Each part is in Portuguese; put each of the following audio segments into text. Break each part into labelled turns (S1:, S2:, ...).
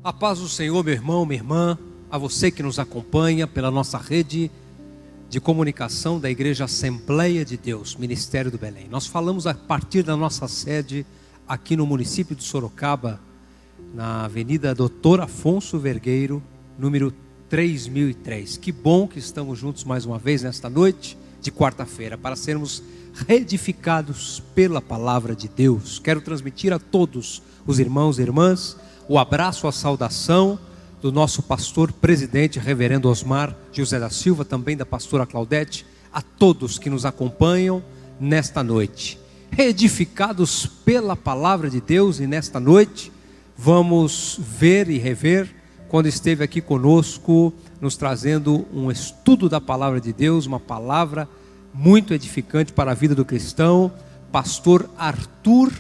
S1: A paz do Senhor, meu irmão, minha irmã, a você que nos acompanha pela nossa rede de comunicação da Igreja Assembleia de Deus, Ministério do Belém. Nós falamos a partir da nossa sede aqui no município de Sorocaba, na Avenida Doutor Afonso Vergueiro, número 3003. Que bom que estamos juntos mais uma vez nesta noite de quarta-feira, para sermos reedificados pela palavra de Deus. Quero transmitir a todos os irmãos e irmãs o abraço, a saudação do nosso pastor presidente, reverendo Osmar José da Silva, também da pastora Claudete, a todos que nos acompanham nesta noite. Reedificados pela palavra de Deus, e nesta noite vamos ver e rever quando esteve aqui conosco, nos trazendo um estudo da palavra de Deus, uma palavra muito edificante para a vida do cristão, pastor Arthur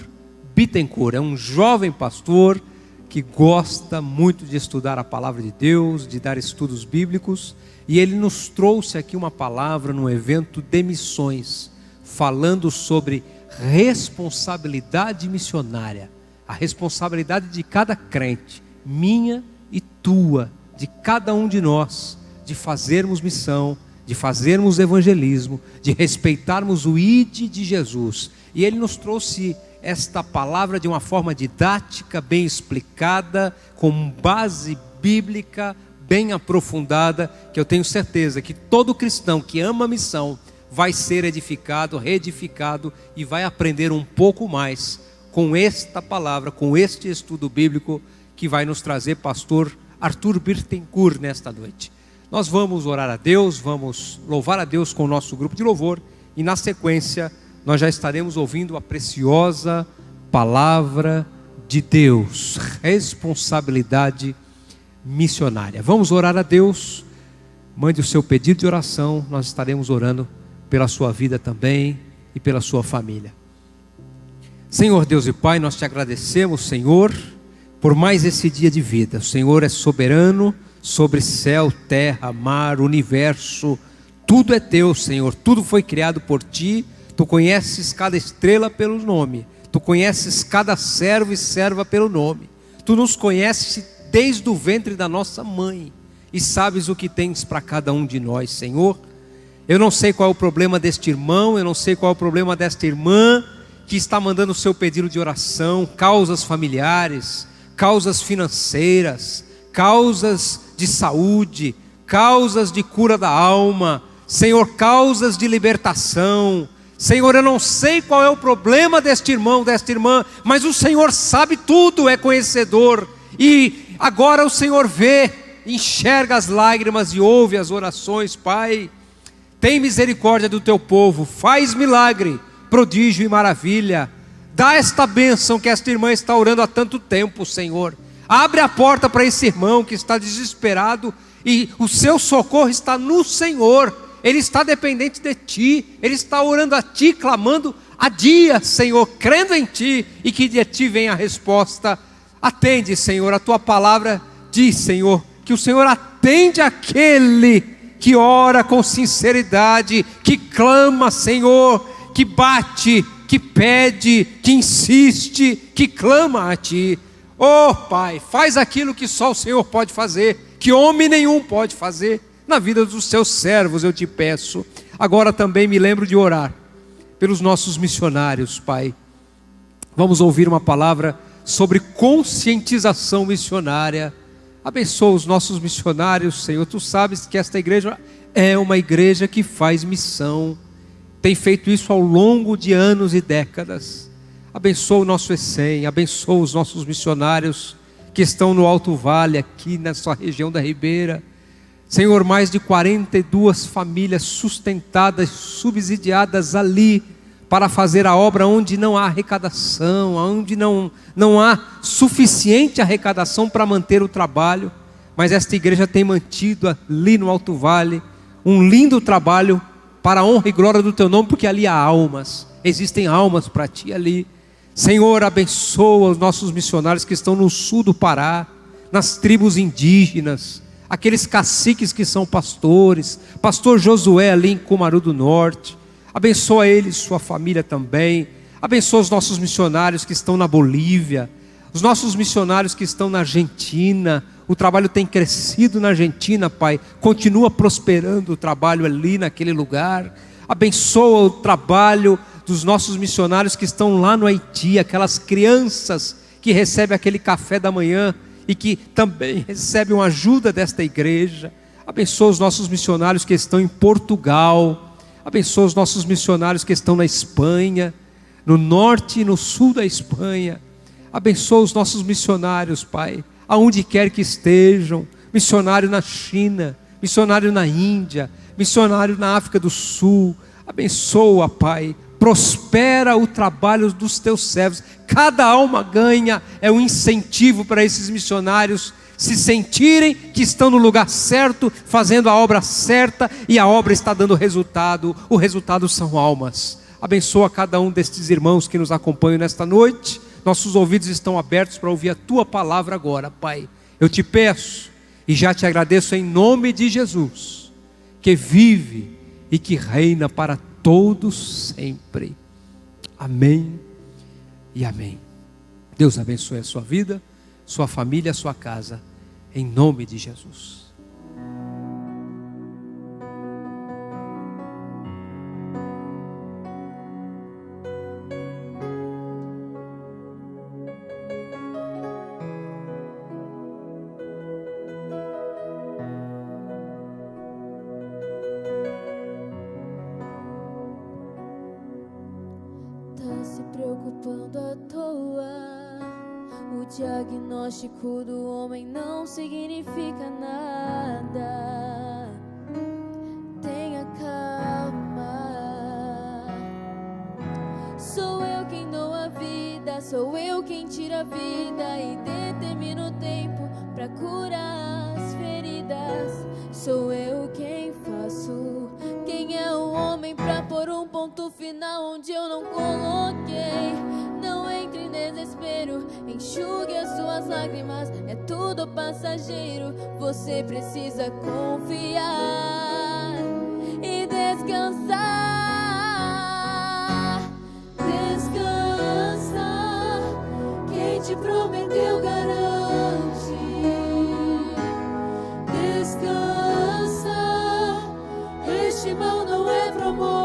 S1: Bittencourt. É um jovem pastor que gosta muito de estudar a palavra de Deus, de dar estudos bíblicos, e ele nos trouxe aqui uma palavra num evento de missões, falando sobre responsabilidade missionária, a responsabilidade de cada crente, minha e tua, de cada um de nós, de fazermos missão, de fazermos evangelismo, de respeitarmos o ID de Jesus. E ele nos trouxe esta palavra de uma forma didática, bem explicada, com base bíblica bem aprofundada, que eu tenho certeza que todo cristão que ama a missão vai ser edificado, reedificado e vai aprender um pouco mais com esta palavra, com este estudo bíblico que vai nos trazer pastor Arthur Bittencourt nesta noite. Nós vamos orar a Deus, vamos louvar a Deus com o nosso grupo de louvor, e na sequência nós já estaremos ouvindo a preciosa palavra de Deus, responsabilidade missionária. Vamos orar a Deus, mande o seu pedido de oração, nós estaremos orando pela sua vida também e pela sua família. Senhor Deus e Pai, nós te agradecemos, Senhor, por mais esse dia de vida. O Senhor é soberano sobre céu, terra, mar, universo, tudo é teu, Senhor, tudo foi criado por ti. Tu conheces cada estrela pelo nome, tu conheces cada servo e serva pelo nome, tu nos conheces desde o ventre da nossa mãe, e sabes o que tens para cada um de nós, Senhor. Eu não sei qual é o problema deste irmão, eu não sei qual é o problema desta irmã, que está mandando o seu pedido de oração, causas familiares, causas financeiras, causas de saúde, causas de cura da alma, Senhor, causas de libertação. Senhor, eu não sei qual é o problema deste irmão, desta irmã, mas o Senhor sabe tudo, é conhecedor, e agora o Senhor vê, enxerga as lágrimas e ouve as orações. Pai, tem misericórdia do teu povo, faz milagre, prodígio e maravilha, dá esta bênção que esta irmã está orando há tanto tempo, Senhor. Abre a porta para esse irmão que está desesperado, e o seu socorro está no Senhor. Ele está dependente de ti, ele está orando a ti, clamando a dia, Senhor, crendo em ti, e que de ti vem a resposta. Atende, Senhor, a tua palavra diz, Senhor, que o Senhor atende aquele que ora com sinceridade, que clama, Senhor, que bate, que pede, que insiste, que clama a ti. Oh Pai, faz aquilo que só o Senhor pode fazer, que homem nenhum pode fazer na vida dos seus servos, eu te peço. Agora também me lembro de orar pelos nossos missionários, Pai. Vamos ouvir uma palavra sobre conscientização missionária. Abençoa os nossos missionários, Senhor. Tu sabes que esta igreja é uma igreja que faz missão, tem feito isso ao longo de anos e décadas. Abençoa o nosso ECEM, abençoa os nossos missionários que estão no Alto Vale, aqui nessa região da Ribeira. Senhor, mais de 42 famílias sustentadas, subsidiadas ali, para fazer a obra onde não há arrecadação, onde não há suficiente arrecadação para manter o trabalho. Mas esta igreja tem mantido ali no Alto Vale um lindo trabalho para a honra e glória do teu nome, porque ali há almas, existem almas para ti ali. Senhor, abençoa os nossos missionários que estão no sul do Pará, nas tribos indígenas, aqueles caciques que são pastores, pastor Josué ali em Cumaru do Norte. Abençoa ele e sua família também. Abençoa os nossos missionários que estão na Bolívia, Os nossos missionários que estão na Argentina, o trabalho tem crescido na Argentina, Pai. Continua prosperando o trabalho ali naquele lugar. Abençoa o trabalho dos nossos missionários que estão lá no Haiti, aquelas crianças que recebem aquele café da manhã e que também recebem uma ajuda desta igreja. Abençoa os nossos missionários que estão em Portugal. Abençoa os nossos missionários que estão na Espanha, no norte e no sul da Espanha. Abençoa os nossos missionários, Pai, aonde quer que estejam. Missionário na China, missionário na Índia, missionário na África do Sul. Abençoa, Pai, prospera o trabalho dos teus servos. Cada alma ganha é um incentivo para esses missionários se sentirem que estão no lugar certo, fazendo a obra certa, e a obra está dando resultado. O resultado são almas. Abençoa cada um destes irmãos que nos acompanham nesta noite. Nossos ouvidos estão abertos para ouvir a Tua palavra agora, Pai. Eu te peço e já te agradeço em nome de Jesus, que vive e que reina para todos sempre. Amém e amém. Deus abençoe a sua vida, sua família, a sua casa, em nome de Jesus.
S2: Se preocupando à toa, o diagnóstico do homem não significa nada. Tenha calma. Sou eu quem dou a vida, sou eu quem tira a vida e determino o tempo para curar as feridas. Sou eu quem faço. Quem é o homem pra pôr um ponto final onde eu não coloquei? Não entre em desespero, enxugue as suas lágrimas, é tudo passageiro. Você precisa confiar e descansar. Descansa, quem te prometeu garante. Descansa, este mal não é pra morte.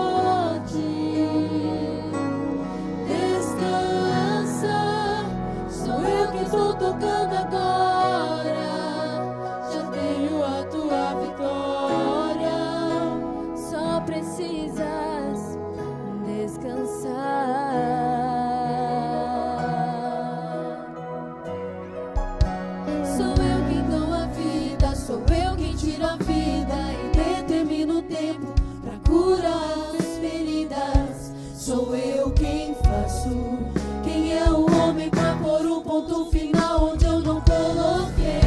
S2: Descansa, sou eu que estou tocando agora. Já tenho a tua vitória. Só precisas descansar. Sou eu quem dou a vida, sou eu quem tiro a vida e determino o tempo pra curar as feridas. Sou eu quem faço. Quem é o homem pra pôr um ponto final onde eu não coloquei?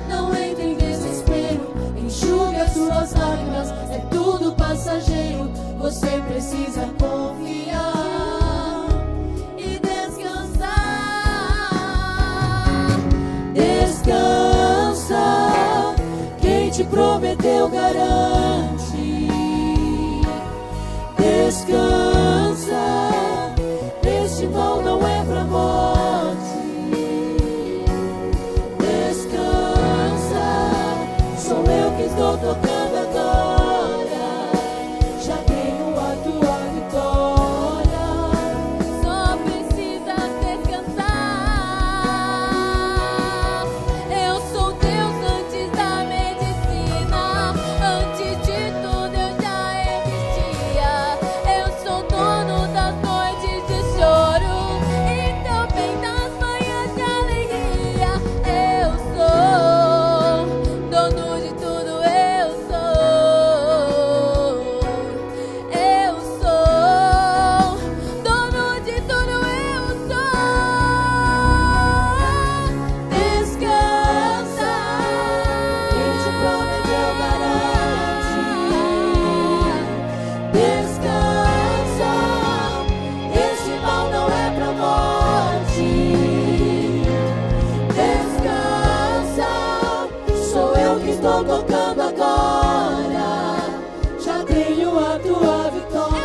S2: Não entre em desespero, enxugue as suas lágrimas, é tudo passageiro. Você precisa confiar e descansar. Descansa, quem te prometeu garante. Descansa, este mal não é pra morte. Descansa, sou eu que estou tocando agora. Já tenho a tua vitória. Só precisa descansar. Eu sou Deus antes da medicina. Antes de tudo eu já existia. Eu sou dono das noites de choro e também das manhãs de alegria. Eu sou dono de tudo, eu sou. Eu sou dono de tudo, eu sou. Descansa, quem te prometeu garante. Descansa, este mal não é pra morte. Descansa, sou eu que estou tocando agora. Já tenho a tua vitória.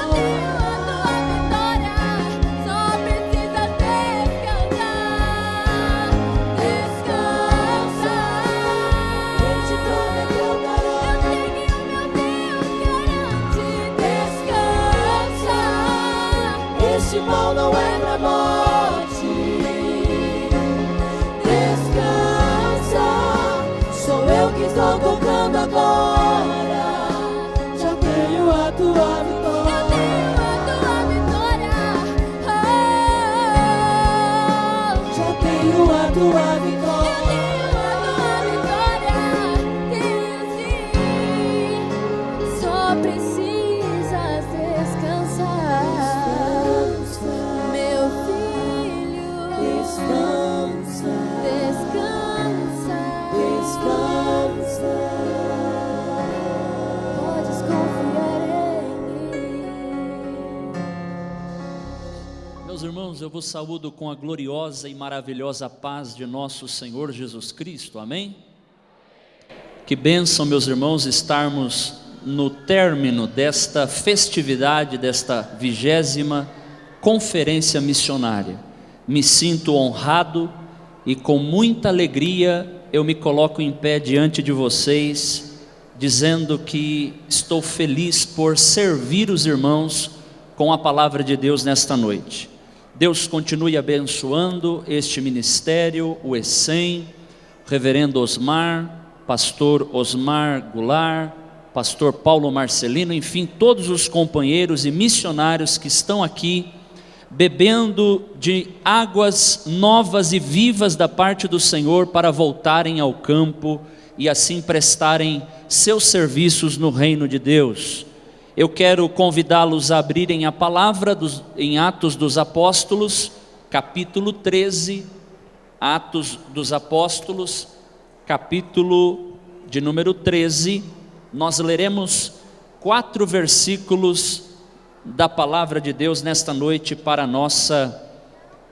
S2: Só precisa descansar. estão tocando agora. Já tenho a tua vitória. Eu tenho a tua vitória. Já tenho a tua vitória.
S3: Meus irmãos, eu vos saúdo com a gloriosa e maravilhosa paz de nosso Senhor Jesus Cristo, amém? Que bênção, meus irmãos, estarmos no término desta festividade, desta 20ª conferência missionária. Me sinto honrado e com muita alegria eu me coloco em pé diante de vocês, dizendo que estou feliz por servir os irmãos com a palavra de Deus nesta noite. Deus continue abençoando este ministério, o ESSEM, reverendo Osmar, pastor Osmar Goulart, pastor Paulo Marcelino, enfim, todos os companheiros e missionários que estão aqui, bebendo de águas novas e vivas da parte do Senhor para voltarem ao campo e assim prestarem seus serviços no reino de Deus. Eu quero convidá-los a abrirem a palavra em Atos dos Apóstolos, capítulo 13, Atos dos Apóstolos, capítulo de número 13, nós leremos 4 versículos da palavra de Deus nesta noite para a nossa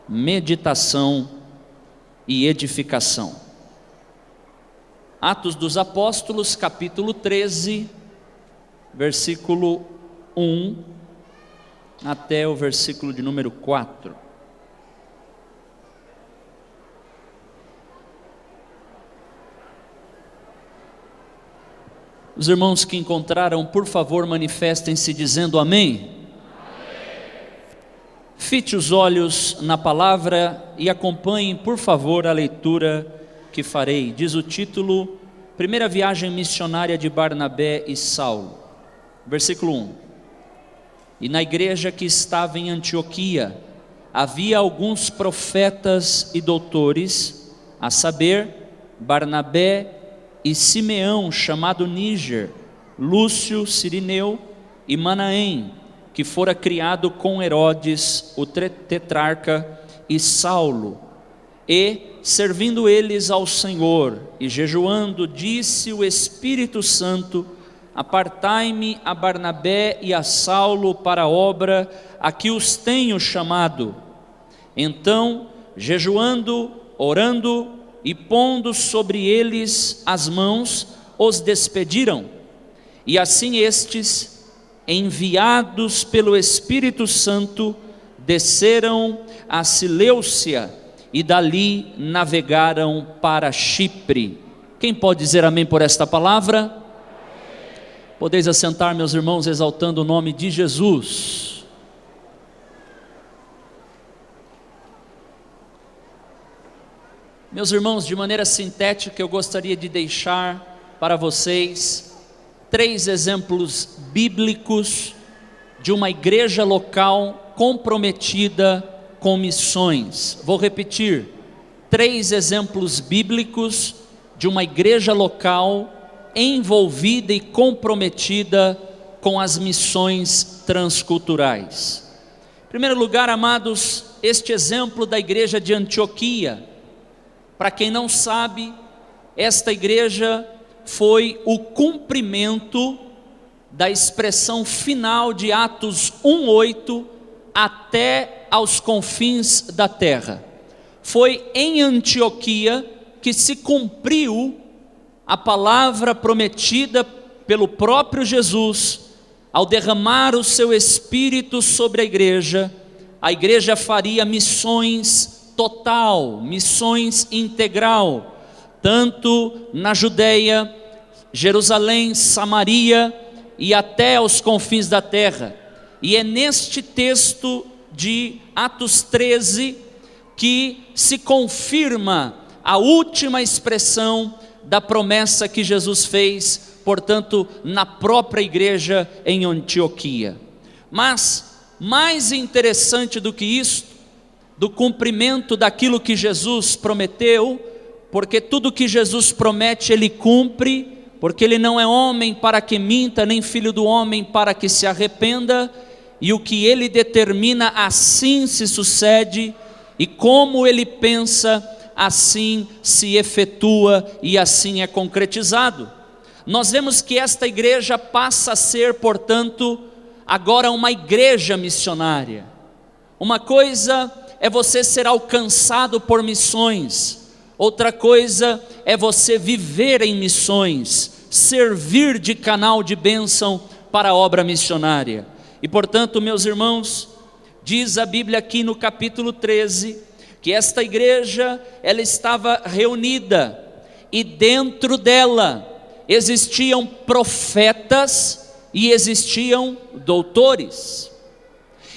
S3: meditação e edificação. Atos dos Apóstolos, capítulo 13, versículo 1 até o versículo de número 4. Os irmãos que encontraram, por favor, manifestem-se dizendo amém. Fite os olhos na palavra e acompanhem, por favor, a leitura que farei. Diz o título: Primeira viagem missionária de Barnabé e Saulo. Versículo 1: E na igreja que estava em Antioquia havia alguns profetas e doutores, a saber, Barnabé e Simeão, chamado Níger, Lúcio, Cirineu e Manaém, que fora criado com Herodes, o tetrarca, e Saulo. E, servindo eles ao Senhor e jejuando, disse o Espírito Santo: Apartai-me a Barnabé e a Saulo para a obra a que os tenho chamado. Então, jejuando, orando e pondo sobre eles as mãos, os despediram. E assim estes, enviados pelo Espírito Santo, desceram a Seleucia e dali navegaram para Chipre. Quem pode dizer amém por esta palavra? Podeis assentar, meus irmãos, exaltando o nome de Jesus. Meus irmãos, de maneira sintética, eu gostaria de deixar para vocês 3 exemplos bíblicos de uma igreja local comprometida com missões. Vou repetir: 3 exemplos bíblicos de uma igreja local envolvida e comprometida com as missões transculturais. Em primeiro lugar, amados, este exemplo da igreja de Antioquia. Para quem não sabe, esta igreja foi o cumprimento da expressão final de Atos 1:8 até aos confins da terra. Foi em Antioquia que se cumpriu a palavra prometida pelo próprio Jesus, ao derramar o seu Espírito sobre a igreja faria missões total, missões integral, tanto na Judeia, Jerusalém, Samaria e até aos confins da terra. E é neste texto de Atos 13 que se confirma a última expressão da promessa que Jesus fez, portanto, na própria igreja em Antioquia. Mas, mais interessante do que isso, do cumprimento daquilo que Jesus prometeu, porque tudo que Jesus promete Ele cumpre, porque Ele não é homem para que minta, nem filho do homem para que se arrependa, e o que Ele determina assim se sucede, e como Ele pensa, assim se efetua e assim é concretizado. Nós vemos que esta igreja passa a ser, portanto, agora uma igreja missionária. Uma coisa é você ser alcançado por missões, outra coisa é você viver em missões, servir de canal de bênção para a obra missionária. E portanto, meus irmãos, diz a Bíblia aqui no capítulo 13, que esta igreja, ela estava reunida, e dentro dela existiam profetas e existiam doutores,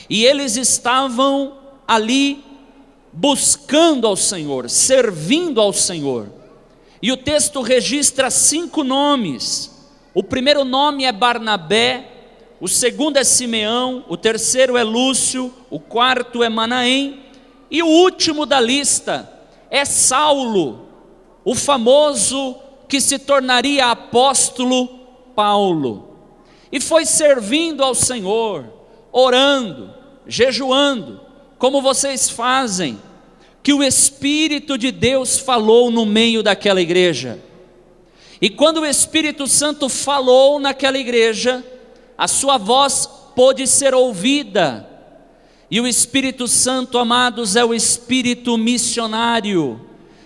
S3: e eles estavam ali buscando ao Senhor, servindo ao Senhor. E o texto registra 5 nomes. O primeiro nome é Barnabé, o segundo é Simeão, o terceiro é Lúcio, o quarto é Manaém, e o último da lista é Saulo, o famoso que se tornaria apóstolo Paulo. E foi servindo ao Senhor, orando, jejuando, como vocês fazem, que o Espírito de Deus falou no meio daquela igreja. E quando o Espírito Santo falou naquela igreja, a sua voz pôde ser ouvida. E o Espírito Santo, amados, é o Espírito missionário.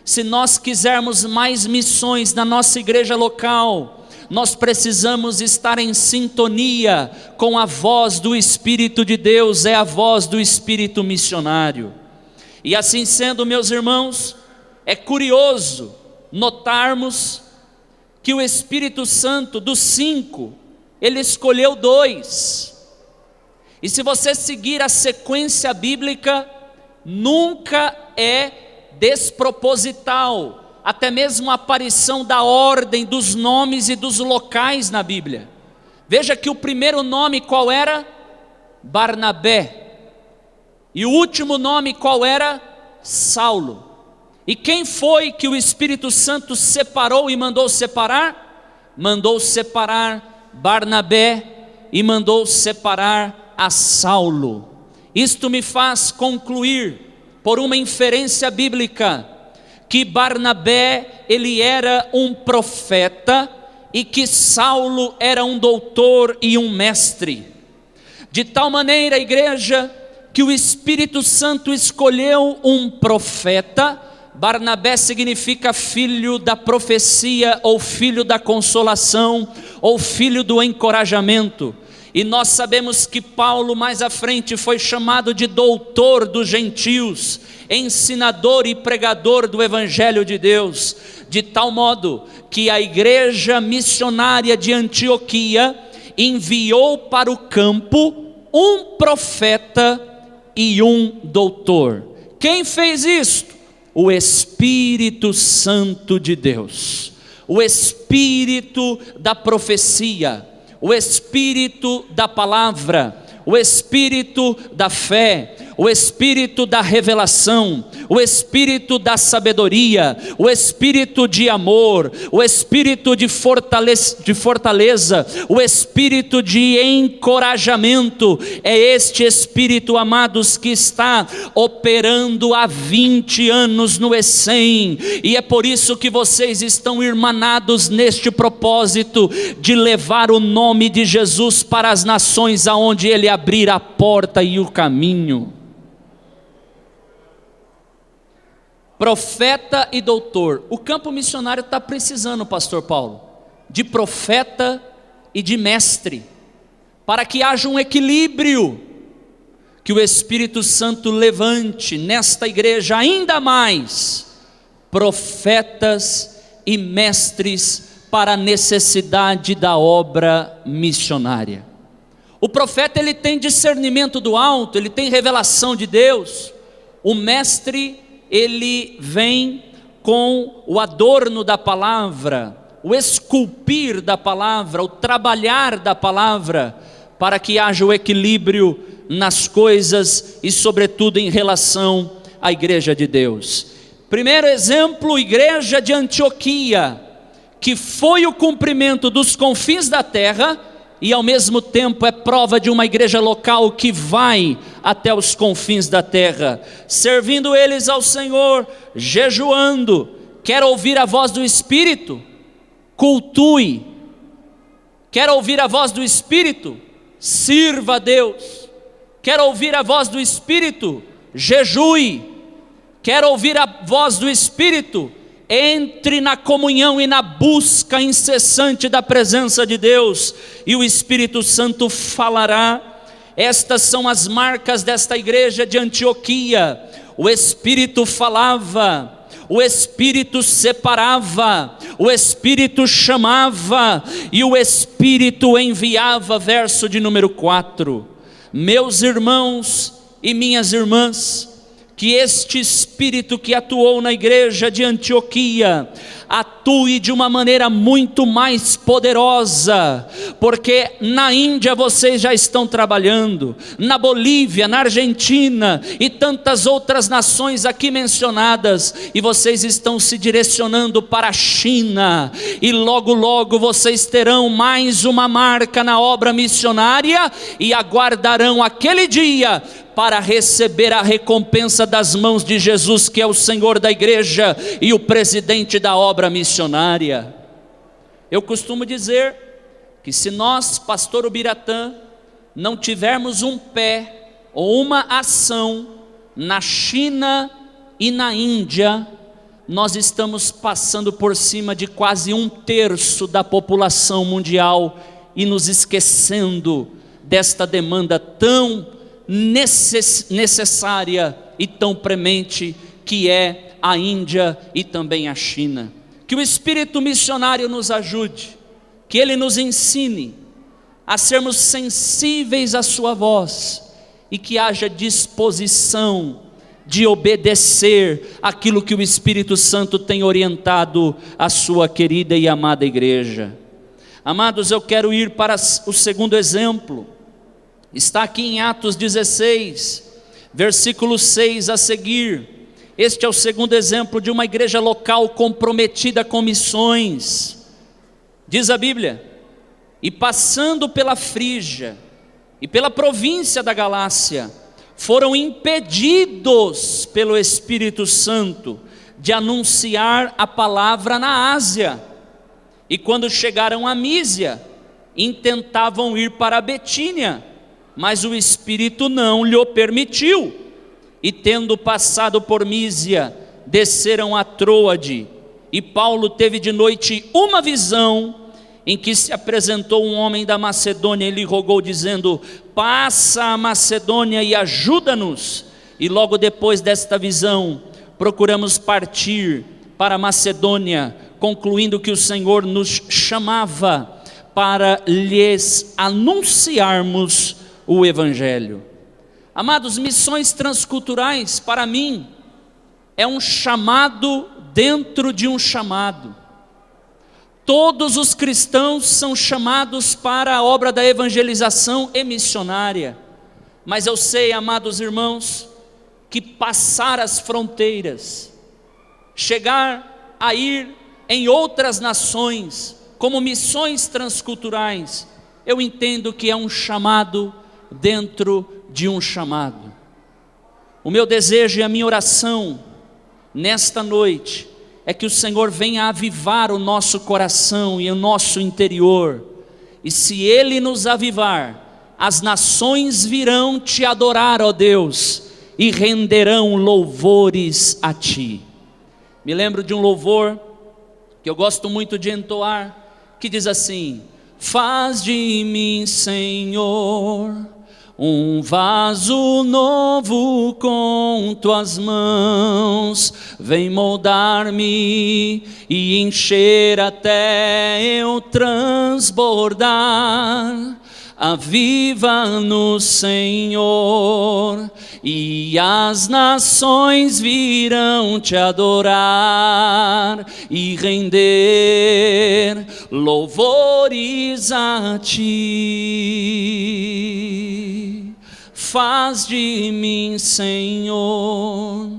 S3: Se nós quisermos mais missões na nossa igreja local, nós precisamos estar em sintonia com a voz do Espírito de Deus, é a voz do Espírito missionário. E assim sendo, meus irmãos, é curioso notarmos que o Espírito Santo, dos 5, ele escolheu 2. E se você seguir a sequência bíblica, nunca é desproposital, até mesmo a aparição da ordem dos nomes e dos locais na Bíblia. Veja que o primeiro nome qual era? Barnabé. E o último nome qual era? Saulo. E quem foi que o Espírito Santo separou e mandou separar? Mandou separar Barnabé e mandou separar a Saulo. Isto me faz concluir, por uma inferência bíblica, que Barnabé, ele era um profeta, e que Saulo era um doutor e um mestre. De tal maneira, igreja, que o Espírito Santo escolheu um profeta. Barnabé significa filho da profecia, ou filho da consolação, ou filho do encorajamento. E nós sabemos que Paulo mais à frente foi chamado de doutor dos gentios, ensinador e pregador do Evangelho de Deus, de tal modo que a igreja missionária de Antioquia enviou para o campo um profeta e um doutor. Quem fez isto? O Espírito Santo de Deus, o Espírito da profecia, o Espírito da palavra, o Espírito da fé, o Espírito da revelação, o Espírito da sabedoria, o Espírito de amor, o Espírito de fortaleza, o Espírito de encorajamento. É este Espírito, amados, que está operando há 20 anos no ECEM, e é por isso que vocês estão irmanados neste propósito de levar o nome de Jesus para as nações aonde Ele abrir a porta e o caminho. Profeta e doutor. O campo missionário está precisando, pastor Paulo, de profeta e de mestre, para que haja um equilíbrio, que o Espírito Santo levante nesta igreja ainda mais profetas e mestres para a necessidade da obra missionária. O profeta, ele tem discernimento do alto, ele tem revelação de Deus. O mestre, ele vem com o adorno da palavra, o esculpir da palavra, o trabalhar da palavra, para que haja o equilíbrio nas coisas e sobretudo em relação à igreja de Deus. Primeiro exemplo, igreja de Antioquia, que foi o cumprimento dos confins da terra e ao mesmo tempo é prova de uma igreja local que vai até os confins da terra, servindo eles ao Senhor, jejuando. Quer ouvir a voz do Espírito? Cultue. Quer ouvir a voz do Espírito? Sirva a Deus. Quer ouvir a voz do Espírito? Jejue. Quer ouvir a voz do Espírito? Entre na comunhão e na busca incessante da presença de Deus, e o Espírito Santo falará. Estas são as marcas desta igreja de Antioquia. O Espírito falava, o Espírito separava, o Espírito chamava e o Espírito enviava. Verso de número 4. Meus irmãos e minhas irmãs, que este Espírito que atuou na igreja de Antioquia atue de uma maneira muito mais poderosa, porque na Índia vocês já estão trabalhando, na Bolívia, na Argentina e tantas outras nações aqui mencionadas, e vocês estão se direcionando para a China, e logo logo vocês terão mais uma marca na obra missionária e aguardarão aquele dia para receber a recompensa das mãos de Jesus, que é o Senhor da igreja e o presidente da obra missionária. Eu costumo dizer que se nós, Pastor Ubiratã, não tivermos um pé ou uma ação na China e na Índia, nós estamos passando por cima de quase 1/3 da população mundial e nos esquecendo desta demanda tão necessária e tão premente que é a Índia e também a China. Que o Espírito missionário nos ajude, que Ele nos ensine a sermos sensíveis à sua voz e que haja disposição de obedecer aquilo que o Espírito Santo tem orientado a sua querida e amada igreja. Amados, eu quero ir para o segundo exemplo. Está aqui em Atos 16, versículo 6 a seguir. Este é o segundo exemplo de uma igreja local comprometida com missões. Diz a Bíblia: e passando pela Frígia e pela província da Galácia, foram impedidos pelo Espírito Santo de anunciar a palavra na Ásia. E quando chegaram a Mísia, intentavam ir para a Betínia, mas o Espírito não lhe permitiu. E tendo passado por Mísia, desceram a Troade. E Paulo teve de noite uma visão, em que se apresentou um homem da Macedônia e lhe rogou, dizendo: passa a Macedônia e ajuda-nos. E logo depois desta visão, procuramos partir para a Macedônia, concluindo que o Senhor nos chamava para lhes anunciarmos o Evangelho. Amados, missões transculturais para mim é um chamado dentro de um chamado. Todos os cristãos são chamados para a obra da evangelização e missionária, mas eu sei, amados irmãos, que passar as fronteiras, chegar a ir em outras nações como missões transculturais, eu entendo que é um chamado dentro de um chamado. O meu desejo e a minha oração nesta noite é que o Senhor venha avivar o nosso coração e o nosso interior, e se Ele nos avivar, as nações virão te adorar, ó Deus, e renderão louvores a Ti. Me lembro de um louvor que eu gosto muito de entoar, que diz assim: faz de mim, Senhor, um vaso novo com tuas mãos, vem moldar-me e encher até eu transbordar. aviva-nos, Senhor, e as nações virão te adorar e render louvores a ti. Faz de mim, Senhor,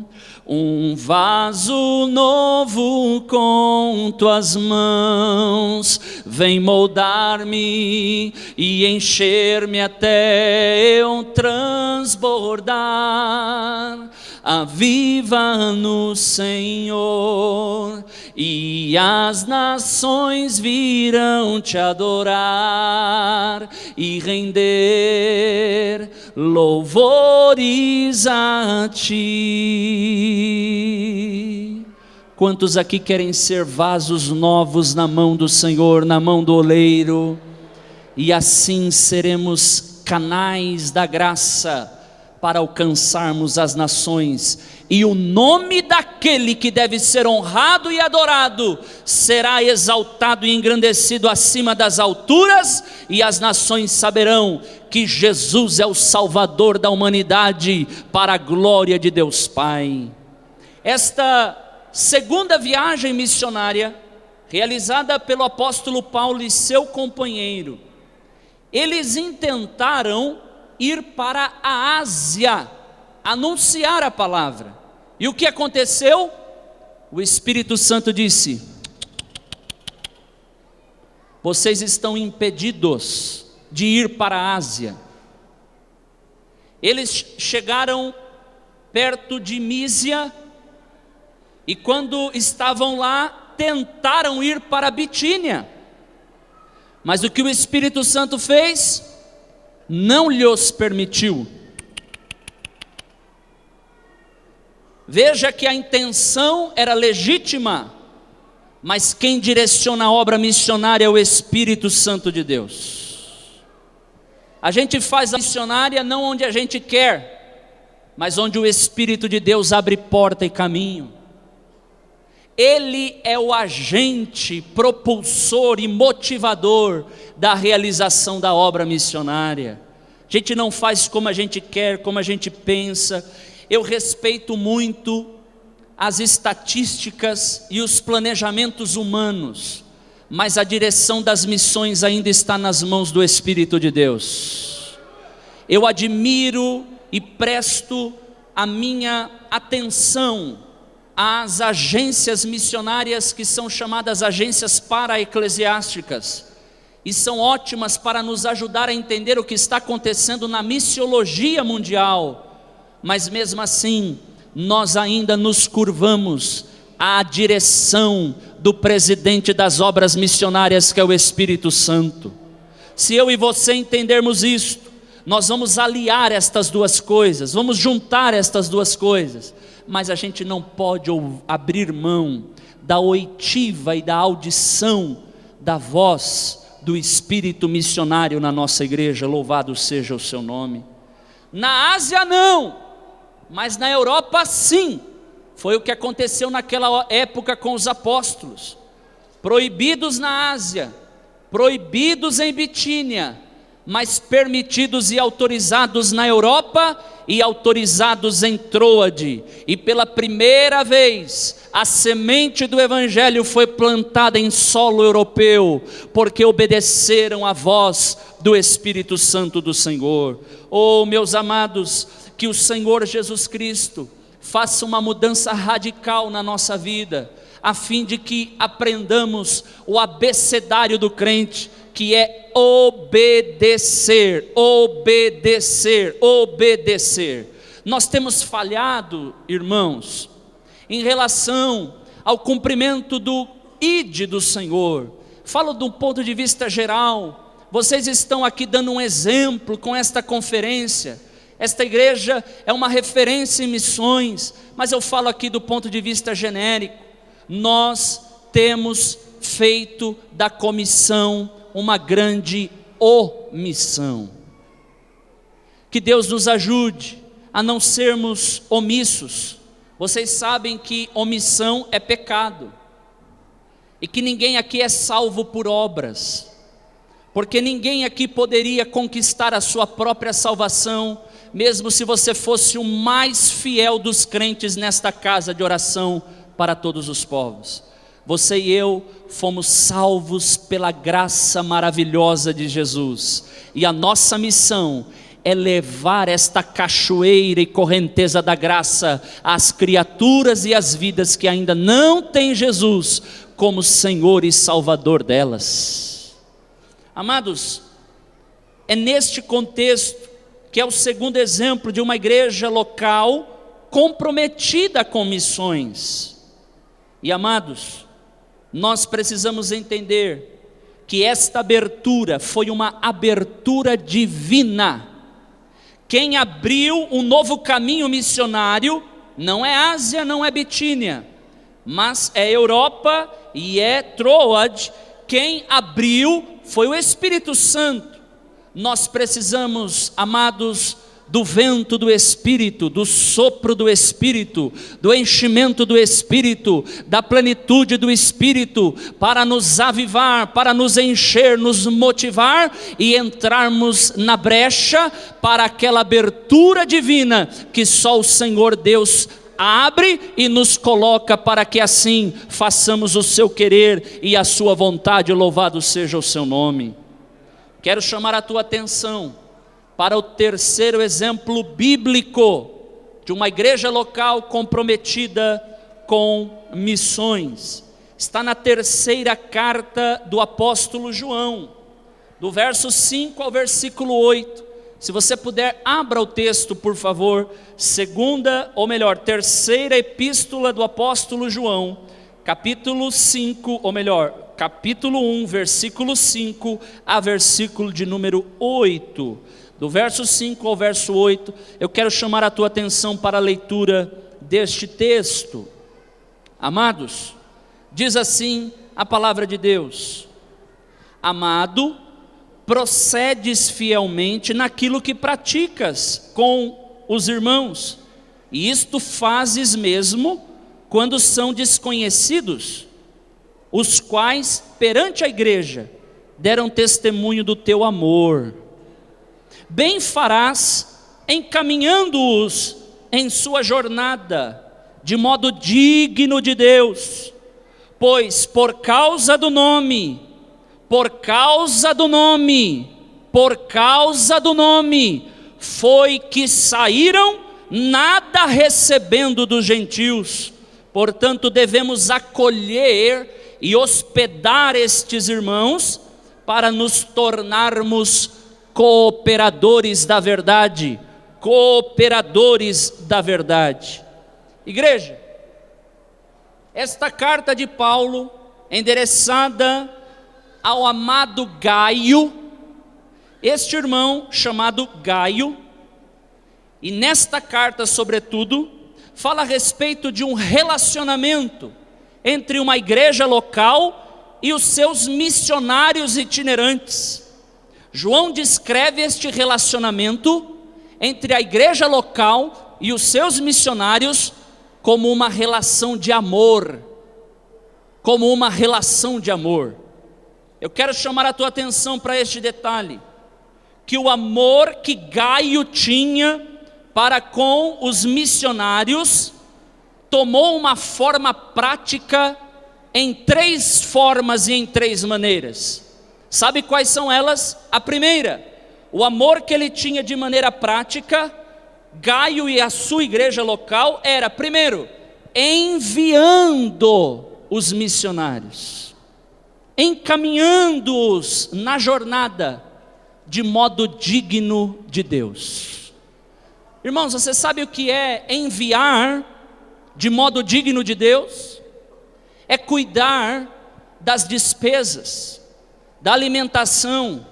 S3: um vaso novo com tuas mãos. Vem moldar-me e encher-me até eu transbordar. Aviva-nos, Senhor, e as nações virão te adorar e render louvores a ti. Quantos aqui querem ser vasos novos na mão do Senhor, na mão do oleiro, e assim seremos canais da graça para alcançarmos as nações, e o nome daquele que deve ser honrado e adorado será exaltado e engrandecido acima das alturas, e as nações saberão que Jesus é o Salvador da humanidade, para a glória de Deus Pai. Esta segunda viagem missionária, realizada pelo apóstolo Paulo e seu companheiro, eles intentaram ir para a Ásia, anunciar a palavra. E o que aconteceu? O Espírito Santo disse: vocês estão impedidos de ir para a Ásia. Eles chegaram perto de Mísia, e quando estavam lá, tentaram ir para a Bitínia. Mas o que o Espírito Santo fez? Não lhes permitiu. Veja que a intenção era legítima, mas quem direciona a obra missionária é o Espírito Santo de Deus. A gente faz a missionária não onde a gente quer, mas onde o Espírito de Deus abre porta e caminho. Ele é o agente propulsor e motivador da realização da obra missionária. A gente não faz como a gente quer, como a gente pensa. Eu respeito muito as estatísticas e os planejamentos humanos, mas a direção das missões ainda está nas mãos do Espírito de Deus. Eu admiro e presto a minha atenção às agências missionárias que são chamadas agências para-eclesiásticas, e são ótimas para nos ajudar a entender o que está acontecendo na missiologia mundial, mas mesmo assim, nós ainda nos curvamos à direção do presidente das obras missionárias, que é o Espírito Santo. Se eu e você entendermos isto, nós vamos aliar estas duas coisas, vamos juntar estas duas coisas, mas a gente não pode abrir mão da oitiva e da audição da voz do Espírito missionário na nossa igreja. Louvado seja o seu nome. Na Ásia não, mas na Europa sim. Foi o que aconteceu naquela época com os apóstolos. Proibidos na Ásia, proibidos em Bitínia, mas permitidos e autorizados na Europa e autorizados em Troade. E pela primeira vez a semente do Evangelho foi plantada em solo europeu, porque obedeceram à voz do Espírito Santo do Senhor. Oh, meus amados, que o Senhor Jesus Cristo faça uma mudança radical na nossa vida, a fim de que aprendamos o abecedário do crente, que é obedecer, obedecer, obedecer. Nós temos falhado, irmãos, em relação ao cumprimento do ide do Senhor. Falo de um ponto de vista geral. Vocês estão aqui dando um exemplo com esta conferência. Esta igreja é uma referência em missões, mas eu falo aqui do ponto de vista genérico. Nós temos feito da comissão uma grande omissão. Que Deus nos ajude a não sermos omissos. Vocês sabem que omissão é pecado, e que ninguém aqui é salvo por obras. porque ninguém aqui poderia conquistar a sua própria salvação, mesmo se você fosse o mais fiel dos crentes nesta casa de oração para todos os povos. Você e eu fomos salvos pela graça maravilhosa de Jesus, e a nossa missão é levar esta cachoeira e correnteza da graça às criaturas e às vidas que ainda não têm Jesus como Senhor e Salvador delas. Amados, é neste contexto que é o segundo exemplo de uma igreja local comprometida com missões. E amados, nós precisamos entender que esta abertura foi uma abertura divina. Quem abriu um novo caminho missionário não é Ásia, não é Bitínia, mas é Europa e é Troade. Quem abriu foi o Espírito Santo. Nós precisamos, amados, do vento do Espírito, do sopro do Espírito, do enchimento do Espírito, da plenitude do Espírito, para nos avivar, para nos encher, nos motivar e entrarmos na brecha para aquela abertura divina que só o Senhor Deus abre e nos coloca, para que assim façamos o seu querer e a sua vontade. Louvado seja o seu nome. Quero chamar a tua atenção para o terceiro exemplo bíblico de uma igreja local comprometida com missões. Está na terceira carta do apóstolo João, do verso 5 ao versículo 8. Se você puder, abra o texto, por favor. Terceira epístola do apóstolo João, capítulo 1, versículo 5 a versículo de número 8. Do verso 5 ao verso 8, eu quero chamar a tua atenção para a leitura deste texto. Amados, diz assim a palavra de Deus: amado, procedes fielmente naquilo que praticas com os irmãos, e isto fazes mesmo quando são desconhecidos, os quais perante a igreja deram testemunho do teu amor. Bem farás encaminhando-os em sua jornada, de modo digno de Deus, pois por causa do nome, foi que saíram, nada recebendo dos gentios. Portanto, devemos acolher e hospedar estes irmãos, para nos tornarmos cooperadores da verdade. Igreja, esta carta de Paulo, endereçada ao amado Gaio, este irmão chamado Gaio, e nesta carta, sobretudo, fala a respeito de um relacionamento entre uma igreja local e os seus missionários itinerantes. João descreve este relacionamento entre a igreja local e os seus missionários como uma relação de amor. Eu quero chamar a tua atenção para este detalhe, que o amor que Gaio tinha para com os missionários tomou uma forma prática em 3 formas e em 3 maneiras. Sabe quais são elas? A primeira, o amor que ele tinha de maneira prática, Gaio e a sua igreja local, era, primeiro, enviando os missionários, encaminhando-os na jornada de modo digno de Deus. Irmãos, você sabe o que é enviar de modo digno de Deus? É cuidar das despesas, da alimentação,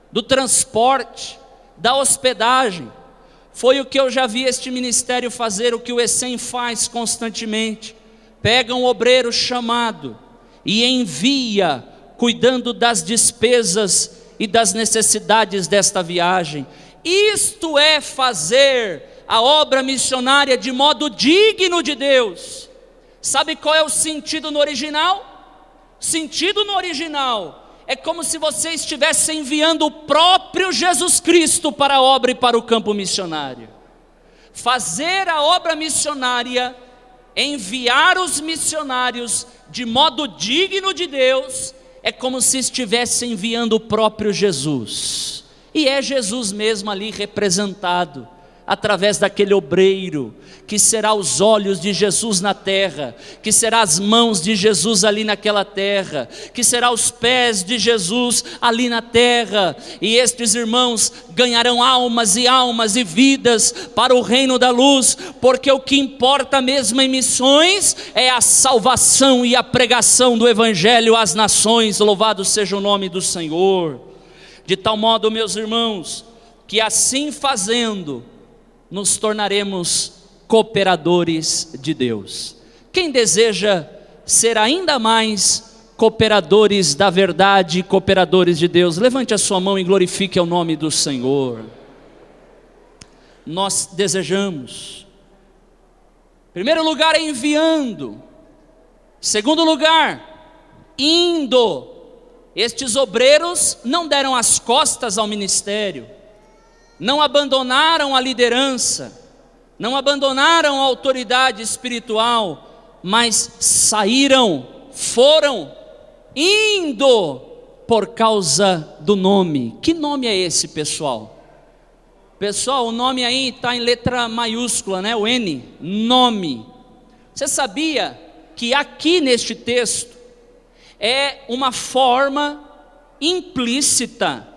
S3: do transporte, da hospedagem. Foi o que eu já vi este ministério fazer, o que o ECEM faz constantemente. Pega um obreiro chamado e envia, cuidando das despesas e das necessidades desta viagem. Isto é fazer a obra missionária de modo digno de Deus. Sabe qual é o sentido no original? Sentido no original é como se você estivesse enviando o próprio Jesus Cristo para a obra e para o campo missionário. Fazer a obra missionária, enviar os missionários de modo digno de Deus, é como se estivesse enviando o próprio Jesus. E é Jesus mesmo ali representado, através daquele obreiro, que será os olhos de Jesus na terra, que será as mãos de Jesus ali naquela terra, que será os pés de Jesus ali na terra, e estes irmãos ganharão almas e vidas para o reino da luz, porque o que importa mesmo em missões é a salvação e a pregação do evangelho às nações. Louvado seja o nome do Senhor. De tal modo, meus irmãos, que assim fazendo, nos tornaremos cooperadores de Deus. Quem deseja ser ainda mais cooperadores da verdade, cooperadores de Deus, levante a sua mão e glorifique o nome do Senhor. Nós desejamos. Em primeiro lugar, enviando. Em segundo lugar, indo. Estes obreiros não deram as costas ao ministério, não abandonaram a liderança, não abandonaram a autoridade espiritual, mas saíram, foram, indo por causa do nome. Que nome é esse, pessoal? Pessoal, o nome aí está em letra maiúscula, né? O N, nome. Você sabia que aqui neste texto é uma forma implícita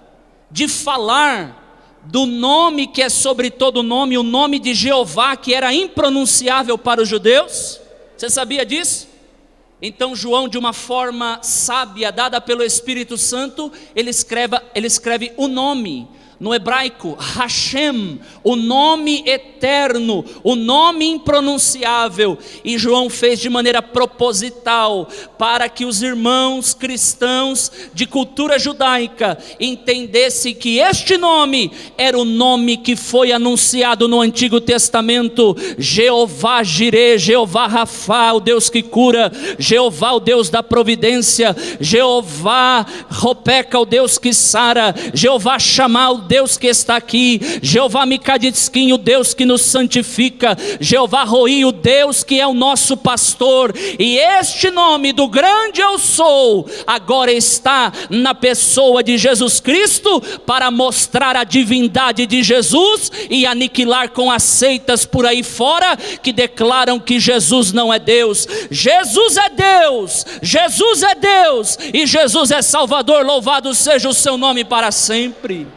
S3: de falar do nome que é sobre todo nome, o nome de Jeová, que era impronunciável para os judeus? Você sabia disso? Então João, de uma forma sábia, dada pelo Espírito Santo, ele escreve o nome. No hebraico, Hashem, o nome eterno, o nome impronunciável. E João fez de maneira proposital, para que os irmãos cristãos de cultura judaica entendessem que este nome era o nome que foi anunciado no Antigo Testamento: Jeová Jireh, Jeová Rafá, o Deus que cura, Jeová, o Deus da providência, Jeová Ropeca, o Deus que sara, Jeová Shammah, o Deus que está aqui, Jeová Mikaditzkim, o Deus que nos santifica, Jeová Roi, o Deus que é o nosso pastor. E este nome do grande eu sou agora está na pessoa de Jesus Cristo, para mostrar a divindade de Jesus e aniquilar com as seitas por aí fora que declaram que Jesus não é Deus. Jesus é Deus, Jesus é Deus e Jesus é Salvador. Louvado seja o seu nome para sempre.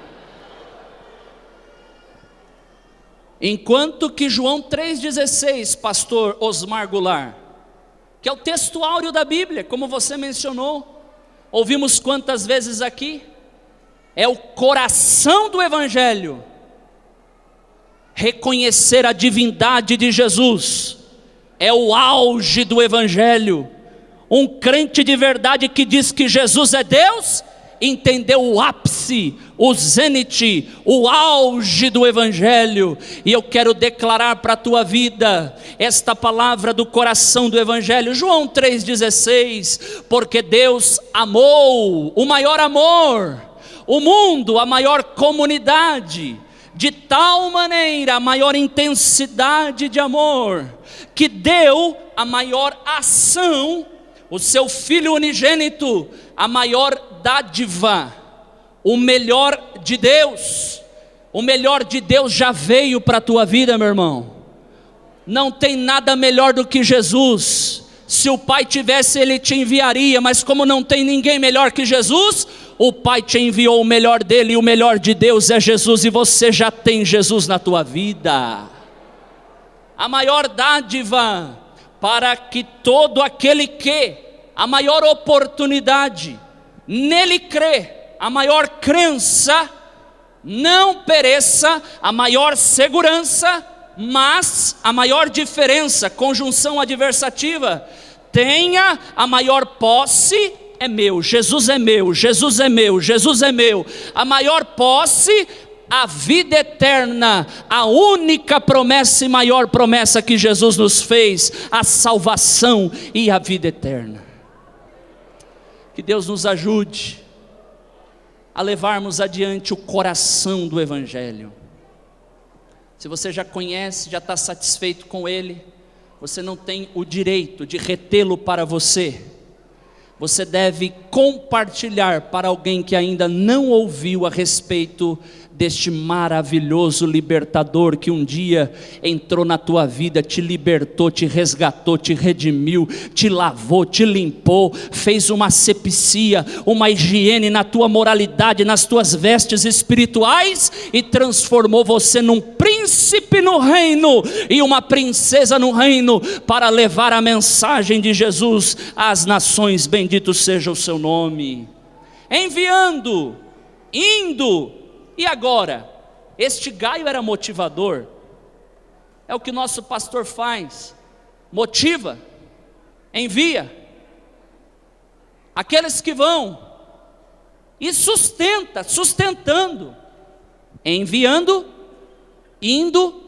S3: Enquanto que João 3,16, pastor Osmar Goulart, que é o texto áureo da Bíblia, como você mencionou, ouvimos quantas vezes aqui, é o coração do Evangelho, reconhecer a divindade de Jesus, é o auge do Evangelho. Um crente de verdade que diz que Jesus é Deus, entendeu o ápice, o zênite, o auge do Evangelho. E eu quero declarar para a tua vida esta palavra do coração do Evangelho. João 3,16, porque Deus amou, o maior amor, o mundo, a maior comunidade, de tal maneira, a maior intensidade de amor, que deu a maior ação, o seu Filho unigênito, a maior dádiva, o melhor de Deus. O melhor de Deus já veio para a tua vida, meu irmão. Não tem nada melhor do que Jesus. Se o Pai tivesse, Ele te enviaria, mas como não tem ninguém melhor que Jesus, o Pai te enviou o melhor dele, e o melhor de Deus é Jesus, e você já tem Jesus na tua vida. A maior dádiva para que todo aquele que, a maior oportunidade, nele crê, a maior crença, não pereça, a maior segurança, mas a maior diferença, conjunção adversativa, tenha a maior posse, é meu, Jesus é meu, Jesus é meu, Jesus é meu, a maior posse, a vida eterna, a única promessa e maior promessa que Jesus nos fez, a salvação e a vida eterna. Que Deus nos ajude a levarmos adiante o coração do Evangelho. Se você já conhece, já está satisfeito com ele, você não tem o direito de retê-lo para você. Você deve compartilhar para alguém que ainda não ouviu a respeito deste maravilhoso libertador que um dia entrou na tua vida, te libertou, te resgatou, te redimiu, te lavou, te limpou, fez uma asepsia, uma higiene na tua moralidade, nas tuas vestes espirituais e transformou você num príncipe no reino e uma princesa no reino para levar a mensagem de Jesus às nações. Bendito seja o seu nome. Enviando, indo. E agora, este Gaio era motivador, é o que o nosso pastor faz, motiva, envia, aqueles que vão, e sustentando, enviando, indo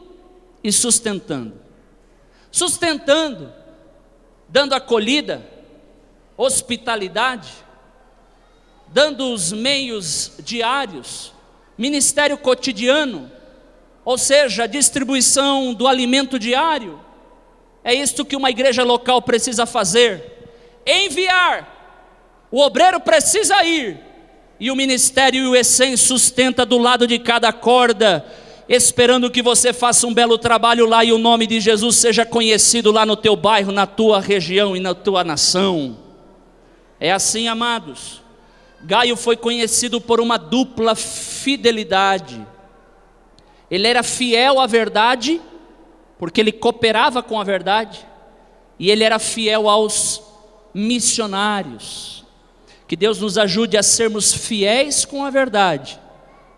S3: e sustentando, dando acolhida, hospitalidade, dando os meios diários, ministério cotidiano, ou seja, a distribuição do alimento diário. É isto que uma igreja local precisa fazer: enviar. O obreiro precisa ir, e o ministério e o ECEM sustenta do lado de cada corda, esperando que você faça um belo trabalho lá e o nome de Jesus seja conhecido lá no teu bairro, na tua região e na tua nação. É assim, amados. Gaio foi conhecido por uma dupla fidelidade. Ele era fiel à verdade, porque ele cooperava com a verdade, e ele era fiel aos missionários. Que Deus nos ajude a sermos fiéis com a verdade,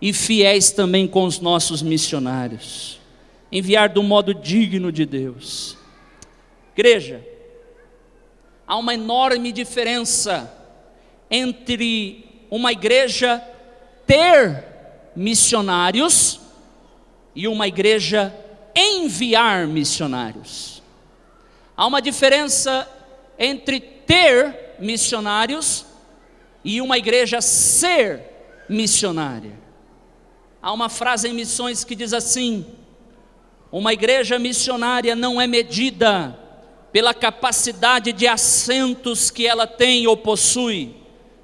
S3: e fiéis também com os nossos missionários. Enviar do modo digno de Deus. Igreja, há uma enorme diferença entre uma igreja ter missionários e uma igreja enviar missionários. Há uma diferença entre ter missionários e uma igreja ser missionária. Há uma frase em missões que diz assim: uma igreja missionária não é medida pela capacidade de assentos que ela tem ou possui,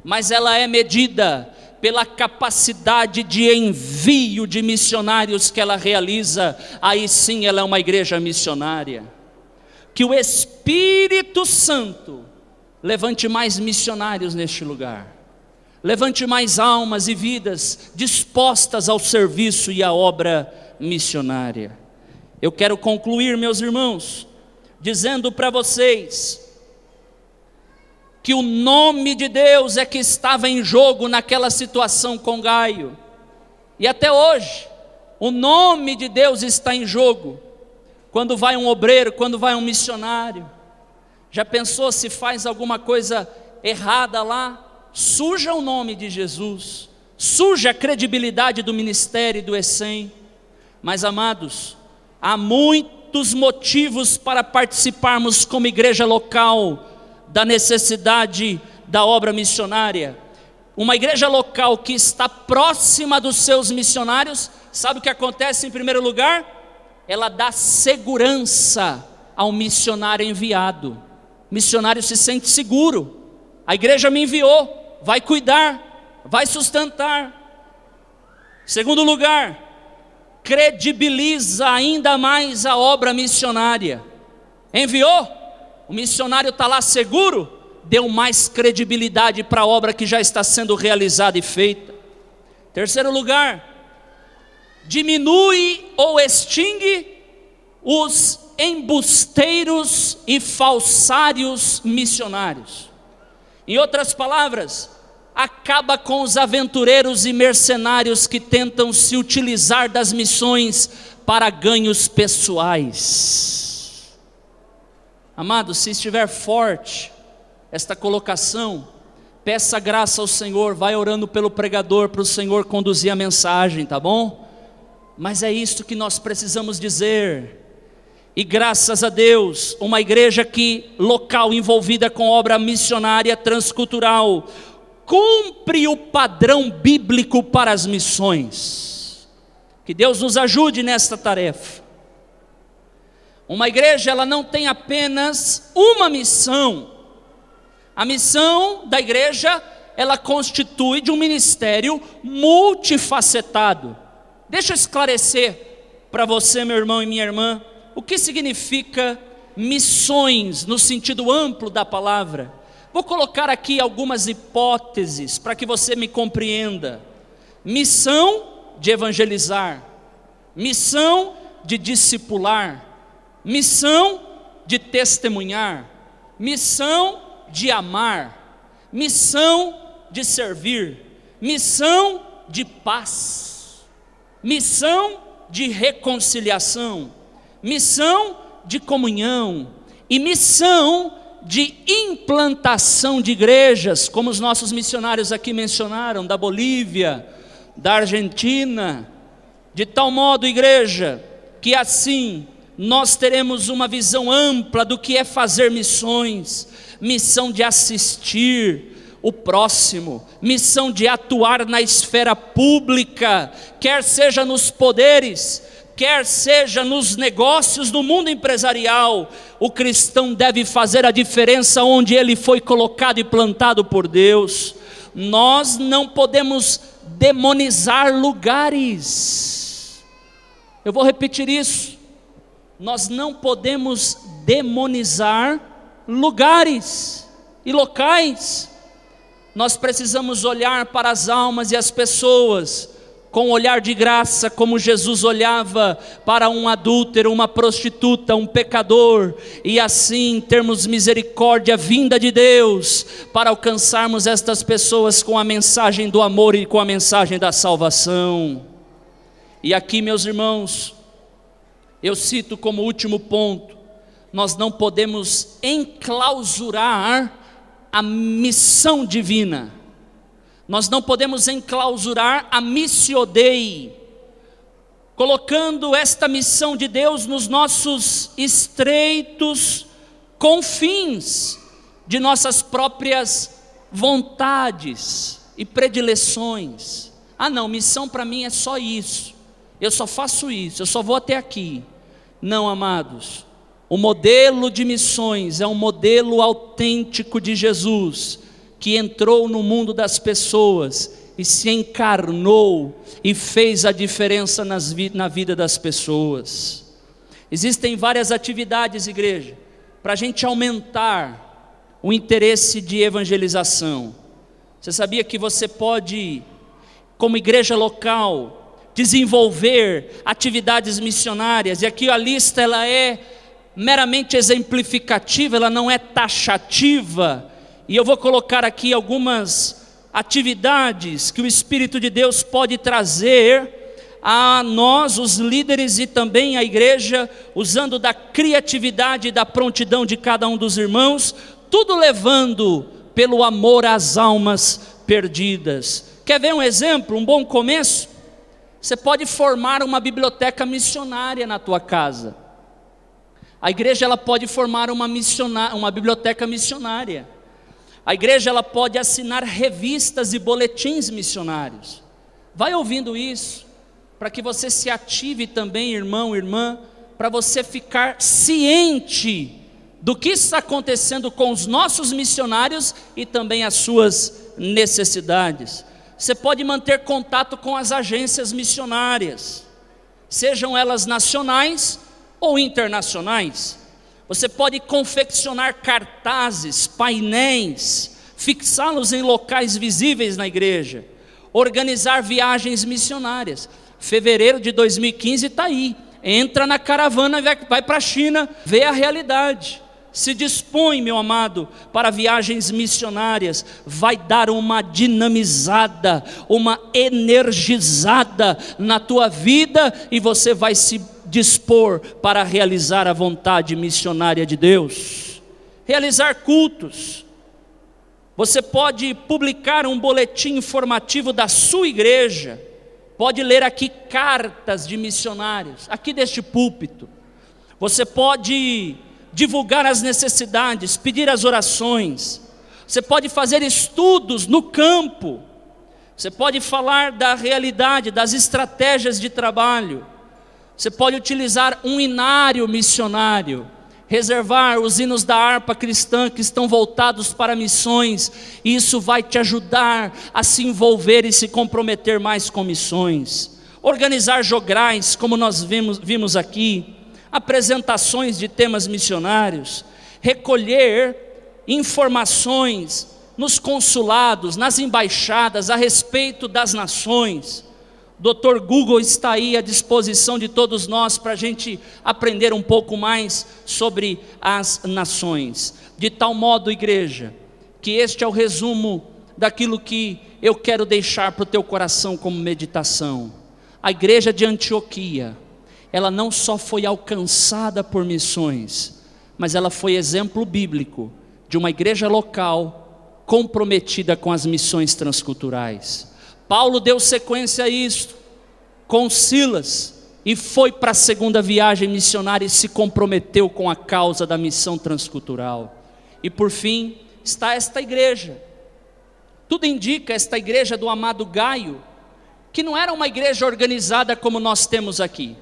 S3: mas ela é medida pela capacidade de envio de missionários que ela realiza. Aí sim ela é uma igreja missionária. Que o Espírito Santo levante mais missionários neste lugar, levante mais almas e vidas dispostas ao serviço e à obra missionária. Eu quero concluir, meus irmãos, dizendo para vocês que o nome de Deus é que estava em jogo naquela situação com Gaio, e até hoje o nome de Deus está em jogo quando vai um obreiro, quando vai um missionário. Já pensou se faz alguma coisa errada lá? Suja o nome de Jesus, suja a credibilidade do ministério e do ECEM. Mas, amados, há muitos motivos para participarmos como igreja local da necessidade da obra missionária. Uma igreja local que está próxima dos seus missionários, sabe o que acontece em primeiro lugar? Ela dá segurança ao missionário enviado. O missionário se sente seguro. A igreja me enviou, vai cuidar, vai sustentar. Segundo lugar, credibiliza ainda mais a obra missionária. Enviou? O missionário está lá seguro, deu mais credibilidade para a obra que já está sendo realizada e feita. Terceiro lugar, diminui ou extingue os embusteiros e falsários missionários. Em outras palavras, acaba com os aventureiros e mercenários que tentam se utilizar das missões para ganhos pessoais. Amado, se estiver forte esta colocação, peça graça ao Senhor, vai orando pelo pregador para o Senhor conduzir a mensagem, tá bom? Mas é isto que nós precisamos dizer. E graças a Deus, uma igreja local envolvida com obra missionária transcultural, cumpre o padrão bíblico para as missões. Que Deus nos ajude nesta tarefa. Uma igreja, ela não tem apenas uma missão. A missão da igreja, ela constitui de um ministério multifacetado. Deixa eu esclarecer para você, meu irmão e minha irmã, o que significa missões no sentido amplo da palavra. Vou colocar aqui algumas hipóteses para que você me compreenda. Missão de evangelizar, missão de discipular, missão de testemunhar, missão de amar, missão de servir, missão de paz, missão de reconciliação, missão de comunhão e missão de implantação de igrejas, como os nossos missionários aqui mencionaram, da Bolívia, da Argentina, de tal modo, igreja, que assim nós teremos uma visão ampla do que é fazer missões, missão de assistir o próximo, missão de atuar na esfera pública, quer seja nos poderes, quer seja nos negócios do mundo empresarial. O cristão deve fazer a diferença onde ele foi colocado e plantado por Deus. Nós não podemos demonizar lugares. Eu vou repetir isso. Nós não podemos demonizar lugares e locais. Nós precisamos olhar para as almas e as pessoas com um olhar de graça, como Jesus olhava para um adúltero, uma prostituta, um pecador, e assim termos misericórdia vinda de Deus, para alcançarmos estas pessoas com a mensagem do amor e com a mensagem da salvação. E aqui, meus irmãos, eu cito como último ponto, nós não podemos enclausurar a missão divina. Nós não podemos enclausurar a missio Dei, colocando esta missão de Deus nos nossos estreitos confins de nossas próprias vontades e predileções. Ah não, missão para mim é só isso, eu só faço isso, eu só vou até aqui. Não, amados, o modelo de missões é um modelo autêntico de Jesus, que entrou no mundo das pessoas e se encarnou e fez a diferença na vida das pessoas. Existem várias atividades, igreja, para a gente aumentar o interesse de evangelização. Você sabia que você pode, como igreja local, desenvolver atividades missionárias? E aqui a lista ela é meramente exemplificativa, ela não é taxativa. E eu vou colocar aqui algumas atividades que o Espírito de Deus pode trazer a nós, os líderes, e também a igreja, usando da criatividade e da prontidão de cada um dos irmãos, tudo levando pelo amor às almas perdidas. Quer ver um exemplo, um bom começo? Você pode formar uma biblioteca missionária na tua casa. A igreja ela pode formar uma biblioteca missionária. A igreja ela pode assinar revistas e boletins missionários. Vai ouvindo isso, para que você se ative também, irmão, irmã, para você ficar ciente do que está acontecendo com os nossos missionários e também as suas necessidades. Você pode manter contato com as agências missionárias, sejam elas nacionais ou internacionais. Você pode confeccionar cartazes, painéis, fixá-los em locais visíveis na igreja, organizar viagens missionárias. Fevereiro de 2015 está aí, entra na caravana, vai para a China, vê a realidade, se dispõe, meu amado, para viagens missionárias, vai dar uma dinamizada, uma energizada na tua vida, e você vai se dispor para realizar a vontade missionária de Deus. Realizar cultos. Você pode publicar um boletim informativo da sua igreja, pode ler aqui cartas de missionários, aqui deste púlpito. Você pode divulgar as necessidades, pedir as orações, você pode fazer estudos no campo, você pode falar da realidade, das estratégias de trabalho, você pode utilizar um inário missionário, reservar os hinos da harpa cristã que estão voltados para missões, e isso vai te ajudar a se envolver e se comprometer mais com missões. Organizar jograis, como nós vimos aqui, apresentações de temas missionários, recolher informações nos consulados, nas embaixadas a respeito das nações. Dr. Google está aí à disposição de todos nós para a gente aprender um pouco mais sobre as nações. De tal modo, igreja, que este é o resumo daquilo que eu quero deixar para o teu coração como meditação. A igreja de Antioquia, ela não só foi alcançada por missões, mas ela foi exemplo bíblico de uma igreja local comprometida com as missões transculturais. Paulo deu sequência a isto com Silas e foi para a segunda viagem missionária e se comprometeu com a causa da missão transcultural. E por fim está esta igreja. Tudo indica esta igreja do amado Gaio, que não era uma igreja organizada como nós temos aqui.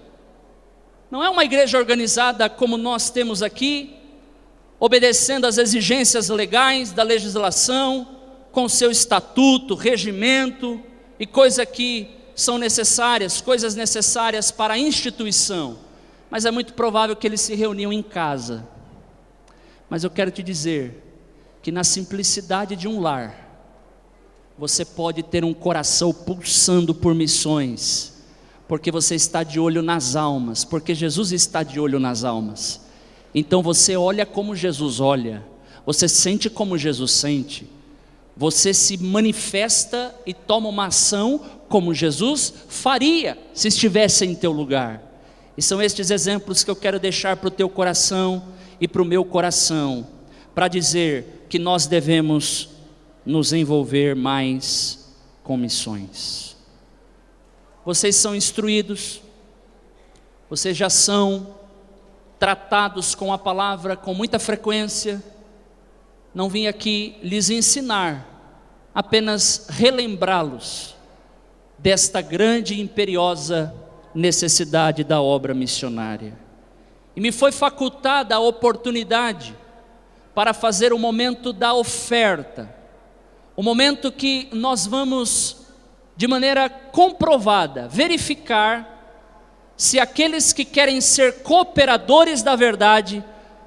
S3: Não é uma igreja organizada como nós temos aqui, obedecendo às exigências legais da legislação, com seu estatuto, regimento e coisas que são necessárias, coisas necessárias para a instituição. Mas é muito provável que eles se reuniam em casa. Mas eu quero te dizer que na simplicidade de um lar, você pode ter um coração pulsando por missões, porque você está de olho nas almas, porque Jesus está de olho nas almas. Então você olha como Jesus olha, você sente como Jesus sente, você se manifesta e toma uma ação como Jesus faria se estivesse em teu lugar. E são estes exemplos que eu quero deixar para o teu coração e para o meu coração, para dizer que nós devemos nos envolver mais com missões. Vocês são instruídos, vocês já são tratados com a palavra com muita frequência. Não vim aqui lhes ensinar, apenas relembrá-los desta grande e imperiosa necessidade da obra missionária. E me foi facultada a oportunidade para fazer o momento da oferta, o momento que nós vamos, de maneira comprovada, verificar se aqueles que querem ser cooperadores da verdade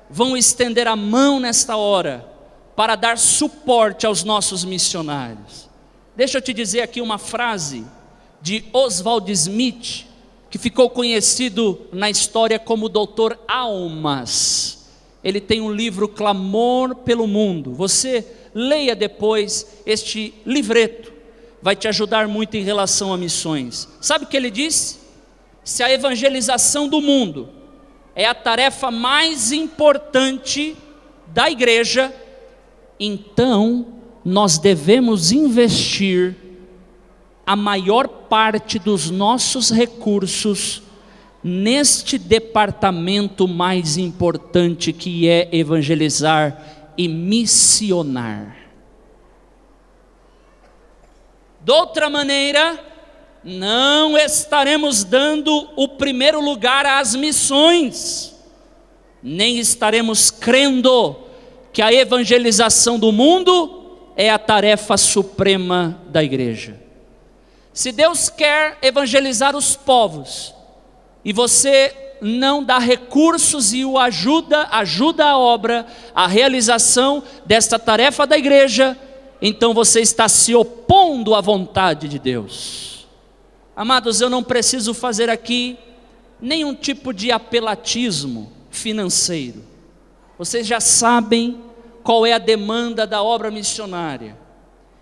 S3: vão estender a mão nesta hora para dar suporte aos nossos missionários. Deixa eu te dizer aqui uma frase de Oswald Smith, que ficou conhecido na história como Dr. Almas. Ele tem um livro, Clamor pelo Mundo. Você leia depois este livreto, vai te ajudar muito em relação a missões. Sabe o que ele disse? Se a evangelização do mundo é a tarefa mais importante da igreja, então nós devemos investir a maior parte dos nossos recursos neste departamento mais importante, que é evangelizar e missionar. De outra maneira, não estaremos dando o primeiro lugar às missões, nem estaremos crendo que a evangelização do mundo é a tarefa suprema da igreja. Se Deus quer evangelizar os povos, e você não dá recursos e o ajuda a obra, a realização desta tarefa da igreja, então você está se opondo à vontade de Deus. Amados, eu não preciso fazer aqui nenhum tipo de apelatismo financeiro. Vocês já sabem qual é a demanda da obra missionária,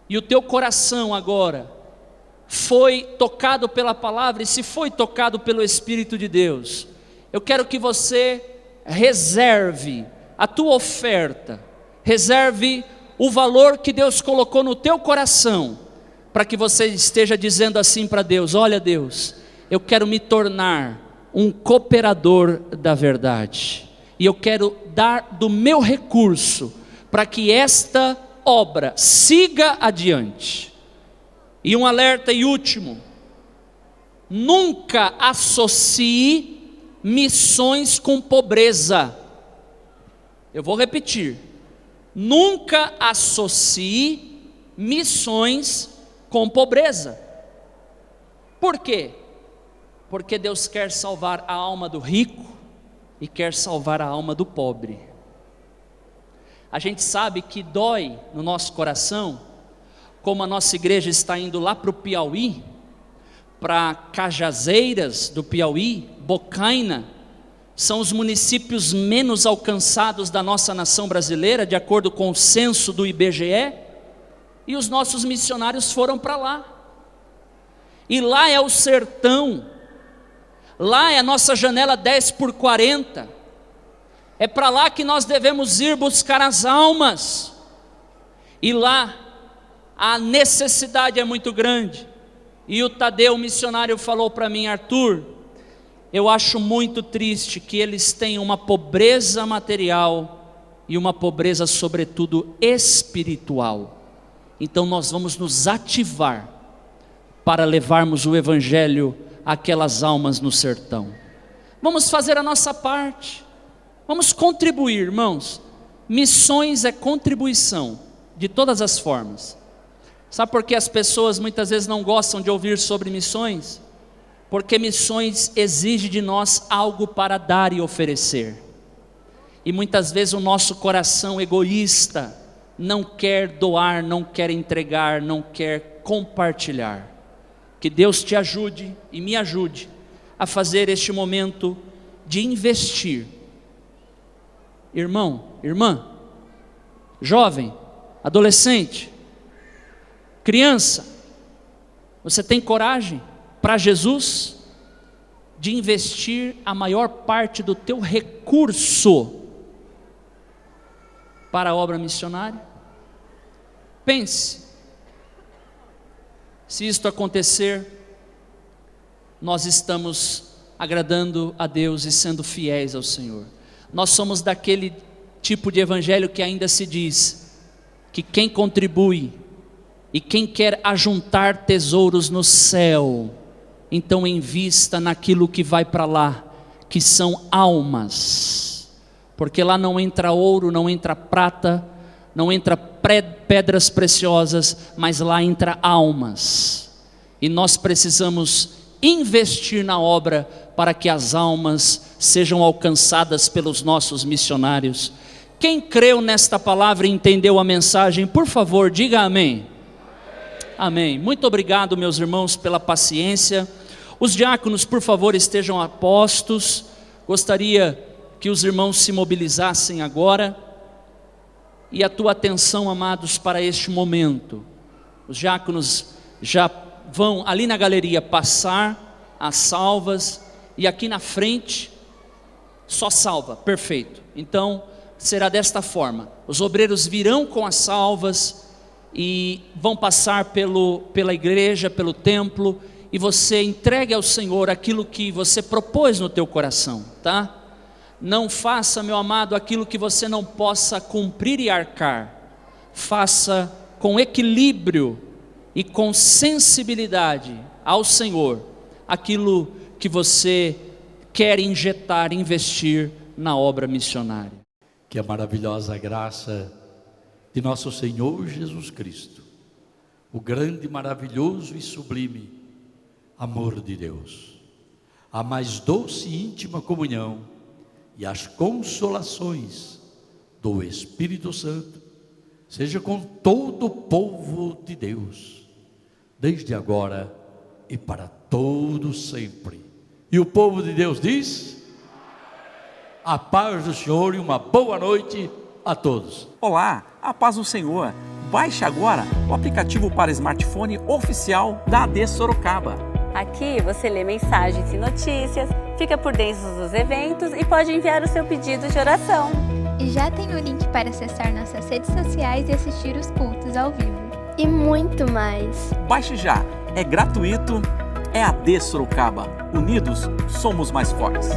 S3: e o teu coração agora foi tocado pela palavra, e se foi tocado pelo Espírito de Deus, eu quero que você reserve a tua oferta, reserve o valor que Deus colocou no teu coração, para que você esteja dizendo assim para Deus: olha Deus, eu quero me tornar um cooperador da verdade, e eu quero dar do meu recurso, para que esta obra, siga adiante. E um alerta e último: nunca associe missões com pobreza. Eu vou repetir: nunca associe missões com pobreza. Por quê? Porque Deus quer salvar a alma do rico e quer salvar a alma do pobre. A gente sabe que dói no nosso coração, como a nossa igreja está indo lá para o Piauí, para Cajazeiras do Piauí, Bocaina, são os municípios menos alcançados da nossa nação brasileira, de acordo com o censo do IBGE, e os nossos missionários foram para lá. E lá é o sertão, lá é a nossa janela 10x40, é para lá que nós devemos ir buscar as almas, e lá a necessidade é muito grande. E o Tadeu, o missionário, falou para mim: Arthur, eu acho muito triste que eles tenham uma pobreza material e uma pobreza sobretudo espiritual. Então nós vamos nos ativar para levarmos o evangelho àquelas almas no sertão. Vamos fazer a nossa parte, vamos contribuir, irmãos. Missões é contribuição, de todas as formas. Sabe por que as pessoas muitas vezes não gostam de ouvir sobre missões? Porque missões exige de nós algo para dar e oferecer. E muitas vezes o nosso coração egoísta não quer doar, não quer entregar, não quer compartilhar. Que Deus te ajude e me ajude a fazer este momento de investir. Irmão, irmã, jovem, adolescente, criança, você tem coragem para Jesus de investir a maior parte do teu recurso para a obra missionária? Pense, se isto acontecer, nós estamos agradando a Deus e sendo fiéis ao Senhor. Nós somos daquele tipo de evangelho que ainda se diz que quem contribui e quem quer ajuntar tesouros no céu, então invista naquilo que vai para lá, que são almas, porque lá não entra ouro, não entra prata, não entra pedras preciosas, mas lá entra almas, e nós precisamos investir na obra para que as almas sejam alcançadas pelos nossos missionários. Quem creu nesta palavra e entendeu a mensagem, por favor, diga amém. Amém. Muito obrigado, meus irmãos, pela paciência. Os diáconos, por favor, estejam a postos. Gostaria que os irmãos se mobilizassem agora. E a tua atenção, amados, para este momento. Os diáconos já vão ali na galeria passar as salvas. E aqui na frente, só salva, perfeito. Então, será desta forma. Os obreiros virão com as salvas e vão passar pela igreja, pelo templo, e você entregue ao Senhor aquilo que você propôs no teu coração, tá? Não faça, meu amado, aquilo que você não possa cumprir e arcar. Faça com equilíbrio e com sensibilidade ao Senhor aquilo que você quer injetar, investir na obra missionária.
S4: Que a maravilhosa graça de nosso Senhor Jesus Cristo, o grande, maravilhoso e sublime amor de Deus, a mais doce e íntima comunhão e as consolações do Espírito Santo, seja com todo o povo de Deus, desde agora e para todo sempre. E o povo de Deus diz: a paz do Senhor e uma boa noite a todos.
S5: Olá, a paz do Senhor. Baixe agora o aplicativo para smartphone oficial da AD Sorocaba.
S6: Aqui você lê mensagens e notícias, fica por dentro dos eventos e pode enviar o seu pedido de oração.
S7: E já tem o link para acessar nossas redes sociais e assistir os cultos ao vivo.
S8: E muito mais.
S5: Baixe já, é gratuito, é AD Sorocaba. Unidos, somos mais fortes.